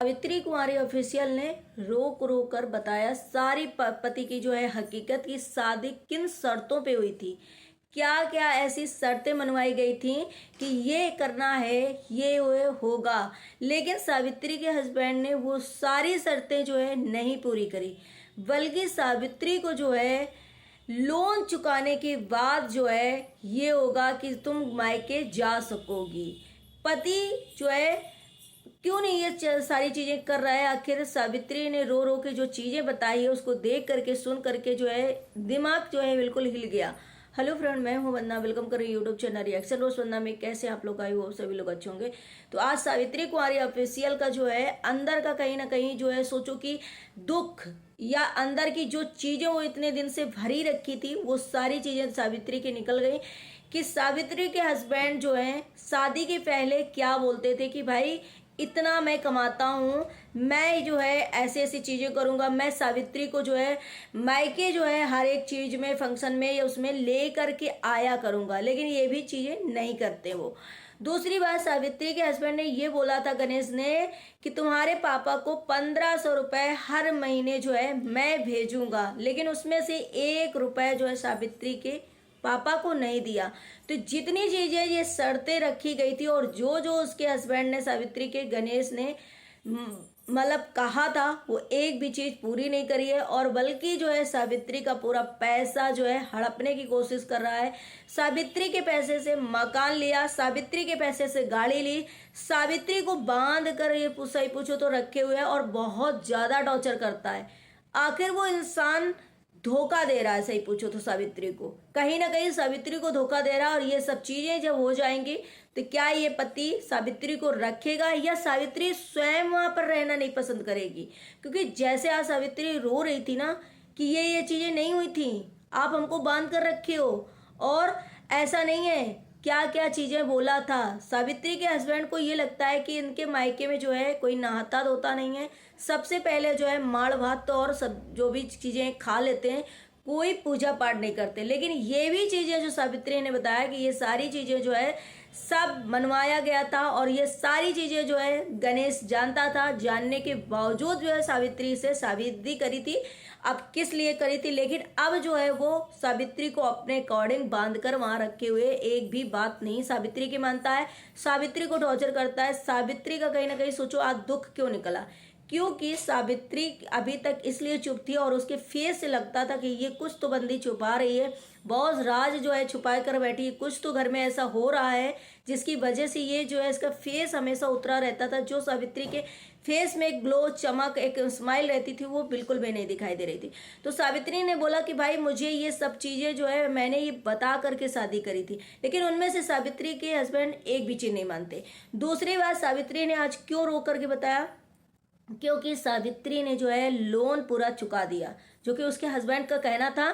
सावित्री कुमारी official ने रोक रोक कर बताया सारी पति की जो है हकीकत की शादी किन शर्तों पे हुई थी, क्या क्या ऐसी शर्तें मनवाई गई थी कि ये करना है, ये होगा। लेकिन सावित्री के हस्बैंड ने वो सारी शर्तें जो है नहीं पूरी करी, बल्कि सावित्री को जो है लोन चुकाने के बाद जो है ये होगा कि तुम मायके जा सकोगी। पति जो है क्यों नहीं ये सारी चीजें कर रहा है। आखिर सावित्री ने रो रो के जो चीजें बताई है उसको देख करके सुन करके जो है दिमाग जो है बिल्कुल हिल गया। हेलो फ्रेंड, मैं हूं वंदना, वेलकम कर रही हूँ यूट्यूब चैनल रिएक्शन रोज वंदना में। कैसे आप लोग आए हो, सभी लोग अच्छे होंगे। तो आज सावित्री कुमारी ऑफिशियल का जो है अंदर का कहीं ना कहीं जो है सोचो कि दुख या अंदर की जो चीजें वो इतने दिन से भरी रखी थी वो सारी चीजें सावित्री की निकल गई। कि सावित्री के हस्बैंड जो है शादी के पहले क्या बोलते थे कि भाई इतना मैं कमाता हूँ, मैं जो है ऐसी ऐसी चीज़ें करूँगा, मैं सावित्री को जो है मायके जो है हर एक चीज़ में, फंक्शन में या उसमें ले करके आया करूँगा। लेकिन ये भी चीज़ें नहीं करते वो। दूसरी बात, सावित्री के हस्बैंड ने ये बोला था गणेश ने कि तुम्हारे पापा को 1500 रुपये हर महीने जो है मैं भेजूंगा, लेकिन उसमें से 1 रुपये जो है सावित्री के पापा को नहीं दिया। तो जितनी चीजें ये शर्तें रखी गई थी और जो जो उसके हस्बैंड ने सावित्री के गणेश ने मतलब कहा था वो एक भी चीज पूरी नहीं करी है, और बल्कि जो है सावित्री का पूरा पैसा जो है हड़पने की कोशिश कर रहा है। सावित्री के पैसे से मकान लिया, सावित्री के पैसे से गाड़ी ली, सावित्री को बांध कर ये सही पूछो तो रखे हुए है और बहुत ज्यादा टॉर्चर करता है। आखिर वो इंसान धोखा दे रहा है, सही पूछो तो सावित्री को कहीं ना कहीं सावित्री को धोखा दे रहा है। और ये सब चीजें जब हो जाएंगी तो क्या ये पति सावित्री को रखेगा या सावित्री स्वयं वहां पर रहना नहीं पसंद करेगी। क्योंकि जैसे आज सावित्री रो रही थी ना कि ये चीजें नहीं हुई थी, आप हमको बांध कर रखे हो और ऐसा नहीं है, क्या क्या चीजें बोला था। सावित्री के हस्बैंड को ये लगता है कि इनके मायके में जो है कोई नहाता धोता नहीं है, सबसे पहले जो है माड़ भात और सब जो भी चीजें खा लेते हैं, कोई पूजा पाठ नहीं करते। लेकिन ये भी चीजें जो सावित्री ने बताया कि ये सारी चीजें जो है सब मनवाया गया था और ये सारी चीजें जो है गणेश जानता था। जानने के बावजूद जो है सावित्री से शादी करी थी। अब किस लिए करी थी, लेकिन अब जो है वो सावित्री को अपने अकॉर्डिंग बांध कर वहां रखे हुए एक भी बात नहीं सावित्री की मानता है, सावित्री को टॉर्चर करता है। सावित्री का कहीं ना कहीं सोचो आज दुख क्यों निकला, क्योंकि सावित्री अभी तक इसलिए चुप थी और उसके फेस से लगता था कि ये कुछ तो बंदी छुपा रही है, बहुत राज जो है छुपा कर बैठी है, कुछ तो घर में ऐसा हो रहा है जिसकी वजह से ये जो है इसका फेस हमेशा उतरा रहता था। जो सावित्री के फेस में एक ग्लो, चमक, एक स्माइल रहती थी वो बिल्कुल भी नहीं दिखाई दे रही थी। तो सावित्री ने बोला कि भाई मुझे ये सब चीजें जो है मैंने ये बता करके शादी करी थी, लेकिन उनमें से सावित्री के हस्बैंड एक भी चीज नहीं मानते। दूसरी बात, सावित्री ने आज क्यों रो करके बताया, क्योंकि सावित्री ने जो है लोन पूरा चुका दिया। जो कि उसके हस्बैंड का कहना था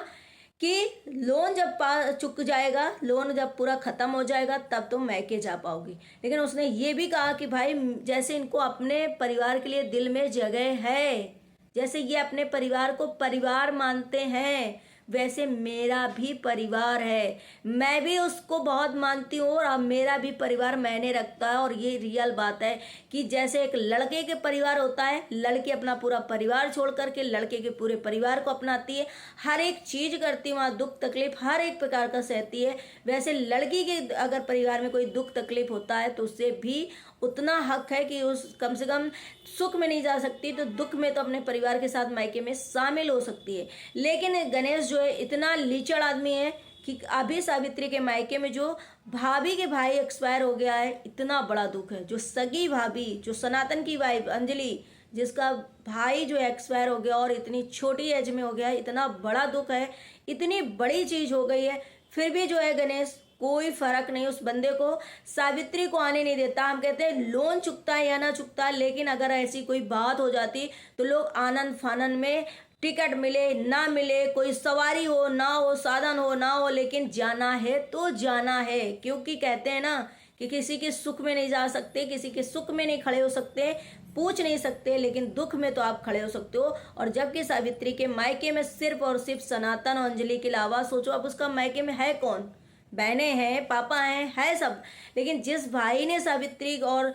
कि लोन जब चुक जाएगा, लोन जब पूरा खत्म हो जाएगा तब तुम मैके जा पाओगी। लेकिन उसने ये भी कहा कि भाई जैसे इनको अपने परिवार के लिए दिल में जगह है, जैसे ये अपने परिवार को परिवार मानते हैं, वैसे मेरा भी परिवार है, मैं भी उसको बहुत मानती हूँ और अब मेरा भी परिवार मैंने रखता है। और ये रियल बात है कि जैसे एक लड़के के परिवार होता है, लड़की अपना पूरा परिवार छोड़ करके लड़के के पूरे परिवार को अपनाती है, हर एक चीज करती है, वहाँ दुख तकलीफ हर एक प्रकार का सहती है। वैसे लड़की के अगर परिवार में कोई दुख तकलीफ होता है तो उससे भी उतना हक है कि उस कम से कम सुख में नहीं जा सकती तो दुख में तो अपने परिवार के साथ मायके में शामिल हो सकती है। लेकिन गणेश जो है इतना लीचड़ आदमी है कि अभी सावित्री के मायके में जो भाभी के भाई एक्सपायर हो गया है, इतना बड़ा दुख है। जो सगी भाभी, जो सनातन की वाइफ अंजलि, जिसका भाई जो एक्सपायर हो गया और इतनी छोटी एज में हो गया है, इतना बड़ा दुख है, इतनी बड़ी चीज हो गई है। फिर भी जो है गणेश कोई फर्क नहीं, उस बंदे को सावित्री को आने नहीं देता। हम कहते हैं लोन चुकता है या ना चुकता, लेकिन अगर ऐसी कोई बात हो जाती तो लोग आनंद फानन में टिकट मिले ना मिले, कोई सवारी हो ना हो, साधन हो ना हो, लेकिन जाना है तो जाना है। क्योंकि कहते हैं ना कि किसी के सुख में नहीं जा सकते, किसी के सुख में नहीं खड़े हो सकते, पूछ नहीं सकते, लेकिन दुख में तो आप खड़े हो सकते हो। और जबकि सावित्री के मायके में सिर्फ और सिर्फ सनातन और अंजलि के अलावा सोचो अब उसका मायके में है कौन, बहनें हैं, पापा हैं, है सब। लेकिन जिस भाई ने सावित्री और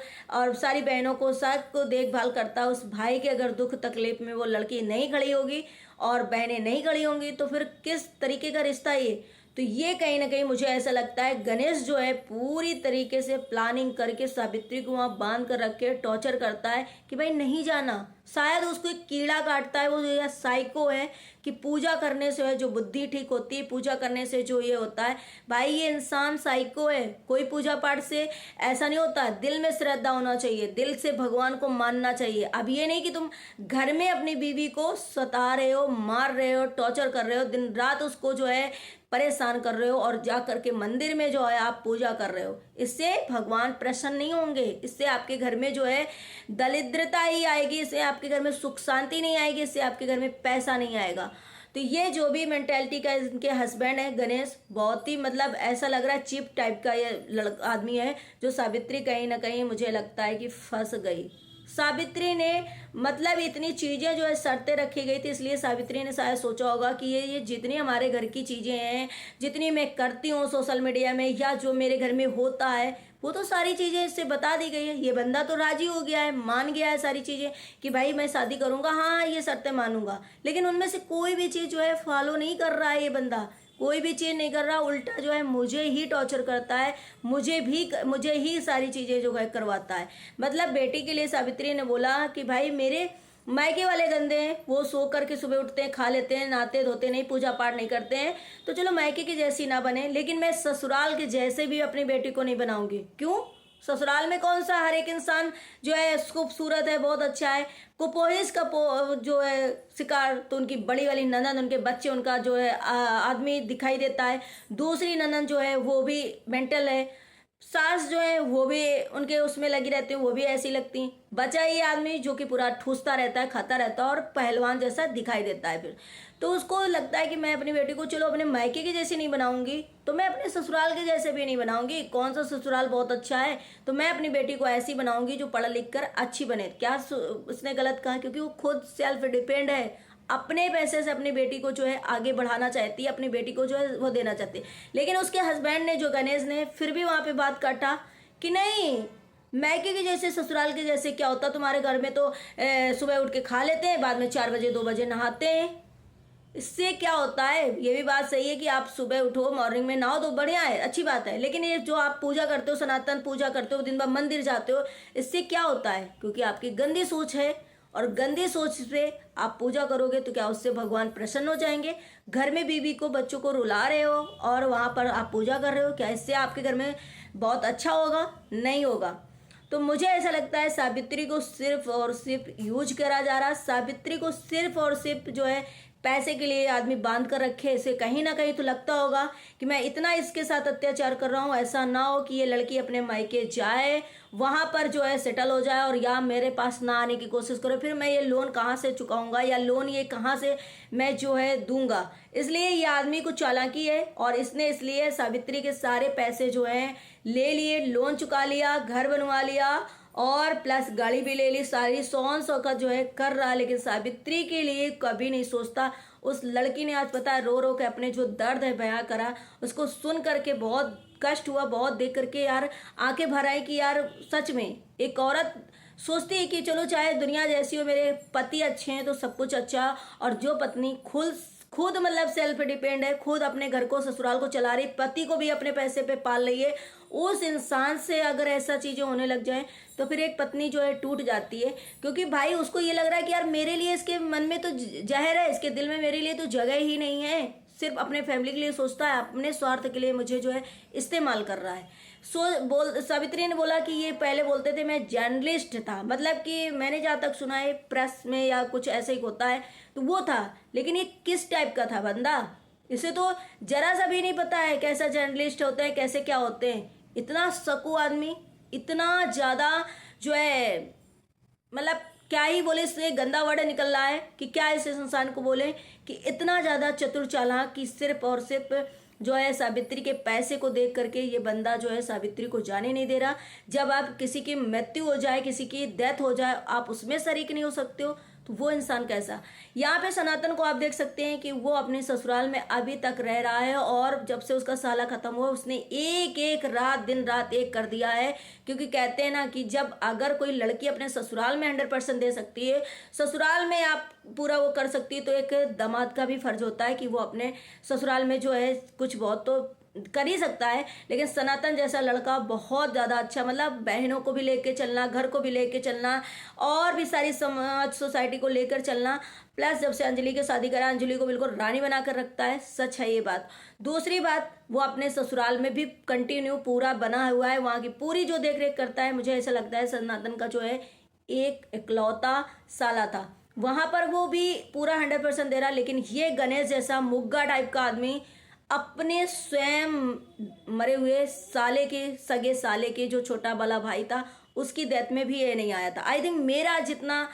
सारी बहनों को सबको देखभाल करता है, उस भाई के अगर दुख तकलीफ में वो लड़की नहीं खड़ी होगी और बहनें नहीं खड़ी होंगी तो फिर किस तरीके का रिश्ता ये। तो ये कहीं ना कहीं मुझे ऐसा लगता है गणेश जो है पूरी तरीके से प्लानिंग करके सावित्री को वहाँ बांध कर रख के टॉर्चर करता है कि भाई नहीं जाना। शायद उसको एक कीड़ा काटता है, वो जो है साइको है कि पूजा करने से है जो बुद्धि ठीक होती है, पूजा करने से जो ये होता है। भाई ये इंसान साइको है, कोई पूजा पाठ से ऐसा नहीं होता। दिल में श्रद्धा होना चाहिए, दिल से भगवान को मानना चाहिए। अब ये नहीं कि तुम घर में अपनी बीवी को सता रहे हो, मार रहे हो, टॉर्चर कर रहे हो, दिन रात उसको जो है परेशान कर रहे हो और जा करके मंदिर में जो है आप पूजा कर रहे हो। इससे भगवान प्रसन्न नहीं होंगे, इससे आपके घर में जो है दरिद्रता ही आएगी, इससे आपके घर में सुख शांति नहीं आएगी, इससे आपके घर में पैसा नहीं आएगा। तो ये जो भी मेंटेलिटी का इनके हस्बैंड है गणेश, बहुत ही मतलब ऐसा लग रहा है चीप टाइप का ये आदमी है, जो सावित्री कहीं ना कहीं मुझे लगता है कि फंस गई। सावित्री ने मतलब इतनी चीज़ें जो है शर्तें रखी गई थी, इसलिए सावित्री ने शायद सोचा होगा कि ये जितनी हमारे घर की चीज़ें हैं, जितनी मैं करती हूँ सोशल मीडिया में या जो मेरे घर में होता है, वो तो सारी चीज़ें इससे बता दी गई है। ये बंदा तो राजी हो गया है, मान गया है सारी चीज़ें कि भाई मैं शादी करूँगा, हाँ ये शर्तें मानूंगा। लेकिन उनमें से कोई भी चीज़ जो है फॉलो नहीं कर रहा है ये बंदा, कोई भी चीज़ नहीं कर रहा, उल्टा जो है मुझे ही टॉर्चर करता है, मुझे ही सारी चीज़ें जो है करवाता है। मतलब बेटी के लिए सावित्री ने बोला कि भाई मेरे मायके वाले गंदे हैं, वो सो करके सुबह उठते हैं, खा लेते हैं, नहाते धोते नहीं, पूजा पाठ नहीं करते हैं, तो चलो मायके की जैसी ना बने, लेकिन मैं ससुराल के जैसे भी अपनी बेटी को नहीं बनाऊंगी। क्यों? ससुराल में कौन सा हर एक इंसान जो है खूबसूरत है, बहुत अच्छा है। कुपोषित का जो है शिकार तो उनकी बड़ी वाली ननद, उनके बच्चे, उनका जो है आदमी दिखाई देता है। दूसरी ननद जो है वो भी मेंटल है। सास जो है वो भी उनके उसमें लगी रहती है, वो भी ऐसी लगती हैं। बचा ये आदमी जो कि पूरा ठूसता रहता है, खाता रहता है और पहलवान जैसा दिखाई देता है। फिर तो उसको लगता है कि मैं अपनी बेटी को चलो अपने मायके के जैसे नहीं बनाऊंगी तो मैं अपने ससुराल के जैसे भी नहीं बनाऊंगी। कौन सा ससुराल बहुत अच्छा है, तो मैं अपनी बेटी को ऐसी बनाऊंगी जो पढ़ लिख कर अच्छी बने। क्या उसने गलत कहा? क्योंकि वो खुद सेल्फ डिपेंड है, अपने पैसे से अपनी बेटी को जो है आगे बढ़ाना चाहती है, अपनी बेटी को जो है वो देना चाहती है। लेकिन उसके हस्बैंड ने जो गणेश ने फिर भी वहां पे बात काटा कि नहीं, मैके के जैसे ससुराल के जैसे क्या होता, तुम्हारे घर में तो सुबह उठ के खा लेते हैं, बाद में 4 बजे 2 बजे नहाते हैं। इससे क्या होता है? ये भी बात सही है कि आप सुबह उठो, मॉर्निंग में नहाओ तो बढ़िया है, अच्छी बात है। लेकिन ये जो आप पूजा करते हो, सनातन पूजा करते हो, दिन भर मंदिर जाते हो, इससे क्या होता है? क्योंकि आपकी गंदी सोच है और गंदी सोच से आप पूजा करोगे तो क्या उससे भगवान प्रसन्न हो जाएंगे? घर में बीवी को, बच्चों को रुला रहे हो और वहां पर आप पूजा कर रहे हो, क्या इससे आपके घर में बहुत अच्छा होगा? नहीं होगा। तो मुझे ऐसा लगता है सावित्री को सिर्फ और सिर्फ यूज करा जा रहा है। सावित्री को सिर्फ और सिर्फ जो है पैसे के लिए आदमी बांध कर रखे। इसे कहीं ना कहीं तो लगता होगा कि मैं इतना इसके साथ अत्याचार कर रहा हूँ, ऐसा ना हो कि ये लड़की अपने मायके जाए, वहां पर जो है सेटल हो जाए और या मेरे पास ना आने की कोशिश करो, फिर मैं ये लोन कहाँ से चुकाऊंगा या लोन ये कहाँ से मैं जो है दूंगा। इसलिए ये आदमी को चालाकी है और इसने इसलिए सावित्री के सारे पैसे जो हैं ले लिए, लोन चुका लिया, घर बनवा लिया और प्लस गाड़ी भी ले ली, सारी सौन शौकत जो है कर रहा। लेकिन सावित्री के लिए कभी नहीं सोचता। उस लड़की ने आज पता है रो रो के अपने जो दर्द है बयां करा, उसको सुन करके बहुत कष्ट हुआ, बहुत देख करके यार आंखें भर आई कि यार सच में एक औरत सोचती है कि चलो चाहे दुनिया जैसी हो, मेरे पति अच्छे हैं तो सब कुछ अच्छा। और जो पत्नी खुद मतलब सेल्फ डिपेंड है, खुद अपने घर को, ससुराल को चला रही, पति को भी अपने पैसे पे पाल रही है, उस इंसान से अगर ऐसा चीजें होने लग जाए तो फिर एक पत्नी जो है टूट जाती है। क्योंकि भाई उसको ये लग रहा है कि यार मेरे लिए, इसके मन में तो जहर है, इसके दिल में मेरे लिए तो जगह ही नहीं है, सिर्फ अपने फैमिली के लिए सोचता है, अपने स्वार्थ के लिए मुझे जो है इस्तेमाल कर रहा है। सावित्री ने बोला कि ये पहले बोलते थे मैं जर्नलिस्ट था, मतलब कि मैंने जहाँ तक सुना है प्रेस में या कुछ ऐसे ही होता है तो वो था। लेकिन ये किस टाइप का था बंदा, इसे तो जरा सा भी नहीं पता है कैसा जर्नलिस्ट होते हैं, कैसे क्या होते हैं। इतना सकू आदमी, इतना ज़्यादा जो है मतलब क्या ही बोले, इससे गंदा वर्ड निकल रहा है कि क्या इस इंसान को बोले कि इतना ज़्यादा चतुर चालाक कि सिर्फ और सिर्फ जो है सावित्री के पैसे को देख करके ये बंदा जो है सावित्री को जाने नहीं दे रहा। जब आप किसी की मृत्यु हो जाए, किसी की डेथ हो जाए, आप उसमें शरीक नहीं हो सकते हो तो वो इंसान कैसा। यहाँ पे सनातन को आप देख सकते हैं कि वो अपने ससुराल में अभी तक रह रहा है, और जब से उसका साला खत्म हुआ उसने एक एक रात दिन रात एक कर दिया है। क्योंकि कहते हैं ना कि जब अगर कोई लड़की अपने ससुराल में 100% दे सकती है, ससुराल में आप पूरा वो कर सकती है, तो एक दामाद का भी फर्ज होता है कि वो अपने ससुराल में जो है कुछ बहुत तो कर ही सकता है। लेकिन सनातन जैसा लड़का बहुत ज़्यादा अच्छा, मतलब बहनों को भी लेके चलना, घर को भी लेके चलना, और भी सारी समाज सोसाइटी को लेकर चलना, प्लस जब से अंजलि की शादी करा अंजलि को बिल्कुल रानी बना कर रखता है। सच है ये बात। दूसरी बात, वो अपने ससुराल में भी कंटिन्यू पूरा बना हुआ है, वहाँ की पूरी जो देख रेख करता है। मुझे ऐसा लगता है सनातन का जो है एक इकलौता साला था, वहाँ पर वो भी पूरा 100% दे रहा। लेकिन ये गणेश जैसा मुग्गा टाइप का आदमी अपने स्वयं मरे हुए साले के, सगे साले के जो छोटा वाला भाई था, उसकी डेथ में भी ये नहीं आया था। आई थिंक मेरा जितना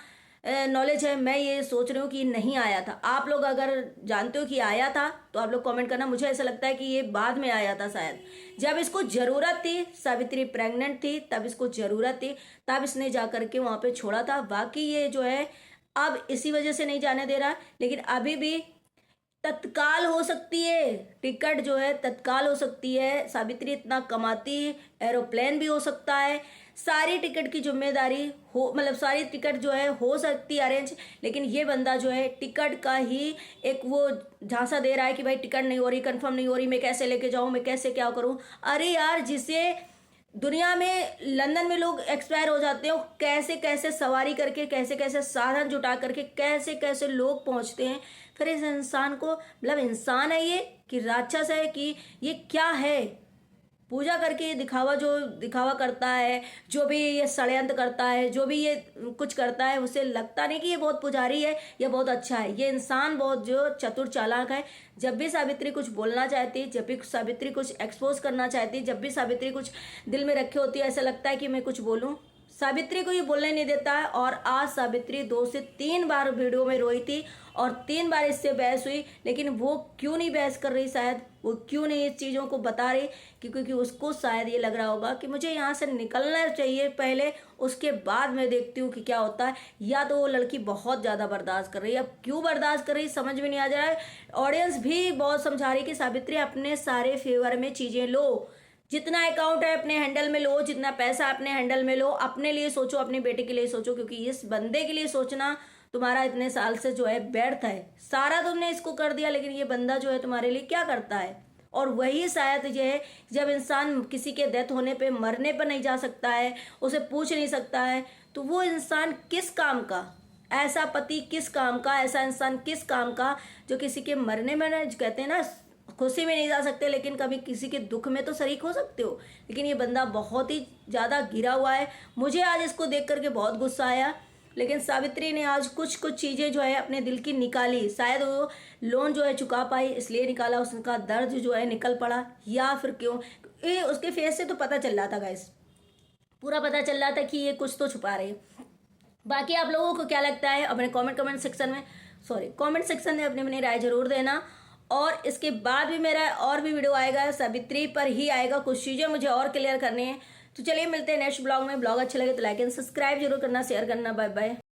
नॉलेज है, मैं ये सोच रही हूँ कि नहीं आया था। आप लोग अगर जानते हो कि आया था तो आप लोग कमेंट करना। मुझे ऐसा लगता है कि ये बाद में आया था शायद, जब इसको ज़रूरत थी। सावित्री प्रेग्नेंट थी तब इसको ज़रूरत थी, तब इसने जा करके वहाँ पे छोड़ा था। बाकी ये जो है अब इसी वजह से नहीं जाने दे रहा। लेकिन अभी भी तत्काल हो सकती है, टिकट जो है तत्काल हो सकती है। सावित्री इतना कमाती, एरोप्लेन भी हो सकता है। सारी टिकट की जिम्मेदारी हो, मतलब सारी टिकट जो है हो सकती है अरेंज। लेकिन ये बंदा जो है टिकट का ही एक वो झांसा दे रहा है कि भाई टिकट नहीं हो रही, कंफर्म नहीं हो रही, मैं कैसे लेके जाऊँ, मैं कैसे क्या करूँ। अरे यार, जिसे दुनिया में लंदन में लोग एक्सपायर हो जाते हैं, कैसे कैसे सवारी करके, कैसे कैसे साधन जुटा करके, कैसे कैसे लोग पहुंचते हैं। फिर इस इंसान को, मतलब इंसान है ये कि राक्षस है कि ये क्या है। पूजा करके दिखावा, जो दिखावा करता है, जो भी ये षड्यंत्र करता है, जो भी ये कुछ करता है, उसे लगता नहीं कि ये बहुत पुजारी है या बहुत अच्छा है। ये इंसान बहुत जो चतुर चालाक है। जब भी सावित्री कुछ बोलना चाहती, जब भी सावित्री कुछ एक्सपोज करना चाहती, जब भी सावित्री कुछ दिल में रखे होती है, ऐसा लगता है कि मैं कुछ बोलूं, सावित्री को ये बोलने नहीं देता है। और आज सावित्री 2 से 3 बार वीडियो में रोई थी और 3 बार इससे बहस हुई। लेकिन वो क्यों नहीं बहस कर रही, शायद वो क्यों नहीं इस चीज़ों को बता रही, क्योंकि उसको शायद ये लग रहा होगा कि मुझे यहाँ से निकलना चाहिए पहले, उसके बाद मैं देखती हूँ कि क्या होता है। या तो वो लड़की बहुत ज़्यादा बर्दाश्त कर रही है। अब क्यों बर्दाश्त कर रही समझ में नहीं आ जा रहा है। ऑडियंस भी बहुत समझा रही कि सावित्री अपने सारे फेवर में चीज़ें लो, जितना अकाउंट है अपने हैंडल में लो, जितना पैसा अपने हैंडल में लो, अपने लिए सोचो, अपने बेटे के लिए सोचो। क्योंकि इस बंदे के लिए सोचना तुम्हारा इतने साल से जो है व्यर्थ है। सारा तुमने इसको कर दिया, लेकिन ये बंदा जो है तुम्हारे लिए क्या करता है। और वही शायद ये है, जब इंसान किसी के डेथ होने पे, मरने पर नहीं जा सकता है, उसे पूछ नहीं सकता है, तो वो इंसान किस काम का, ऐसा पति किस काम का, ऐसा इंसान किस काम का, जो किसी के मरने में, कहते हैं ना खुशी में नहीं जा सकते, लेकिन कभी किसी के दुख में तो शरीक हो सकते हो। लेकिन ये बंदा बहुत ही ज़्यादा गिरा हुआ है। मुझे आज इसको देख करके बहुत गुस्सा आया। लेकिन सावित्री ने आज कुछ कुछ चीज़ें जो है अपने दिल की निकाली। शायद वो लोन जो है चुका पाई, इसलिए निकाला, उसका दर्द जो है निकल पड़ा, या फिर क्यों, ये उसके फेस से तो पता चल रहा था गाइस, पूरा पता चल रहा था कि ये कुछ तो छुपा रहे। बाकी आप लोगों को क्या लगता है अपने कमेंट सेक्शन में अपनी राय जरूर देना। और इसके बाद भी मेरा और भी वीडियो आएगा, सावित्री पर ही आएगा। कुछ चीज़ें मुझे और क्लियर करनी है। तो चलिए मिलते हैं नेक्स्ट ब्लॉग में। ब्लॉग अच्छा लगे तो लाइक एंड सब्सक्राइब जरूर करना, शेयर करना। Bye bye.